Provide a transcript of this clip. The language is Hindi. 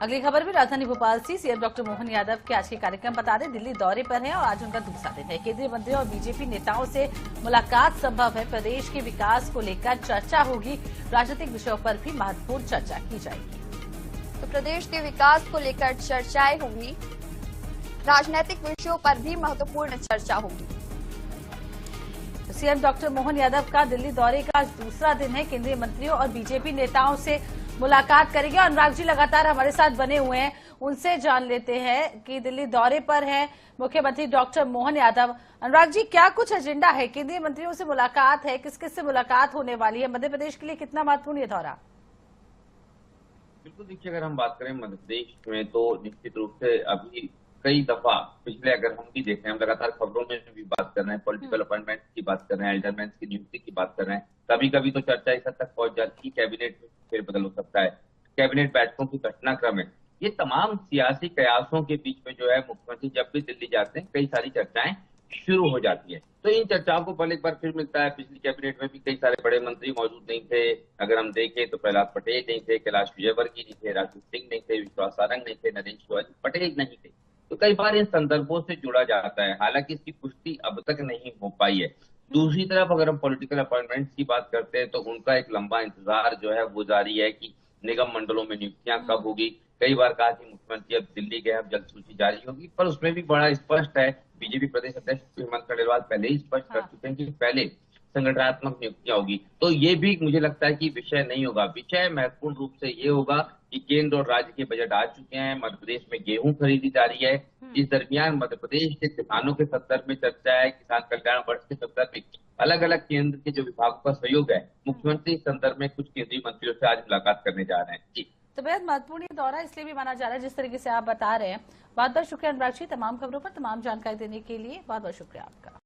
अगली खबर भी राजधानी भोपाल से। सीएम डॉक्टर मोहन यादव के आज के कार्यक्रम बता दें, दिल्ली दौरे पर हैं और आज उनका दूसरा दिन है। केंद्रीय मंत्रियों और बीजेपी नेताओं से मुलाकात संभव है। प्रदेश के विकास को लेकर चर्चा होगी। राजनीतिक विषयों पर भी महत्वपूर्ण चर्चा की जाएगी। तो प्रदेश के विकास को लेकर चर्चाएं होंगी। राजनीतिक विषयों पर भी महत्वपूर्ण चर्चा होगी। सीएम डॉक्टर मोहन यादव का दिल्ली दौरे का आज दूसरा दिन है। केंद्रीय मंत्रियों और बीजेपी नेताओं से मुलाकात करेंगे। अनुराग जी लगातार हमारे साथ बने हुए हैं, उनसे जान लेते हैं कि दिल्ली दौरे पर है मुख्यमंत्री डॉक्टर मोहन यादव। अनुराग जी, क्या कुछ एजेंडा है? केंद्रीय मंत्रियों से मुलाकात है, किस किस से मुलाकात होने वाली है? मध्य प्रदेश के लिए कितना महत्वपूर्ण ये दौरा? बिल्कुल, देखिए, अगर हम बात करें मध्य प्रदेश में तो निश्चित रूप से अभी कई दफा पिछले अगर हम भी देख रहे हैं, हम लगातार खबरों में भी बात कर रहे हैं, पॉलिटिकल अपॉइंटमेंट की बात कर रहे हैं, एल्डरमेंट की नियुक्ति की बात कर रहे हैं। कभी कभी तो चर्चा इस हद तक पहुंच जाती है कैबिनेट में फेरबदल हो सकता है, कैबिनेट बैठकों की घटनाक्रम है। ये तमाम सियासी कयासों के बीच में जो है मुख्यमंत्री जब भी दिल्ली जाते हैं कई सारी चर्चाएं शुरू हो जाती है। तो इन चर्चाओं को पल एक बार फिर मिलता है। पिछली कैबिनेट में भी कई सारे बड़े मंत्री मौजूद नहीं थे। अगर हम देखें तो प्रहलाद पटेल नहीं थे, कैलाश विजयवर्गीय नहीं थे, राजू सिंह नहीं थे, विश्वास सारंग नहीं थे, नरेंद्र शिवाजी पटेल नहीं थे। तो कई बार इन संदर्भों से जुड़ा जाता है, हालांकि इसकी पुष्टि अब तक नहीं हो पाई है। दूसरी तरफ अगर हम पॉलिटिकल अपॉइंटमेंट्स की बात करते हैं तो उनका एक लंबा इंतजार जो है वो जारी है कि निगम मंडलों में नियुक्तियां कब होगी। कई बार कहा कि मुख्यमंत्री अब दिल्ली गए, अब जल्द सूची जारी होगी, पर उसमें भी बड़ा स्पष्ट है। बीजेपी प्रदेश अध्यक्ष हेमंत खंडेलवाल पहले ही स्पष्ट कर चुके हैं कि पहले संगठनात्मक नियुक्तियां होगी। तो ये भी मुझे लगता है कि विषय नहीं होगा। विषय महत्वपूर्ण रूप से ये होगा कि केंद्र और राज्य के बजट आ चुके हैं, मध्य प्रदेश में गेहूं खरीदी जा रही है। इस दरमियान मध्य प्रदेश के किसानों के संदर्भ में चर्चा है, किसान कल्याण वर्ष के संदर्भ में अलग अलग केंद्र के जो विभागों का सहयोग है। मुख्यमंत्री इस संदर्भ में कुछ केंद्रीय मंत्रियों से आज मुलाकात करने जा रहे हैं। जी, तो बेहद महत्वपूर्ण ये दौरा इसलिए भी माना जा रहा है जिस तरीके से आप बता रहे हैं। बहुत बहुत शुक्रिया अनुराग जी, तमाम खबरों पर तमाम जानकारी देने के लिए बहुत बहुत शुक्रिया आपका।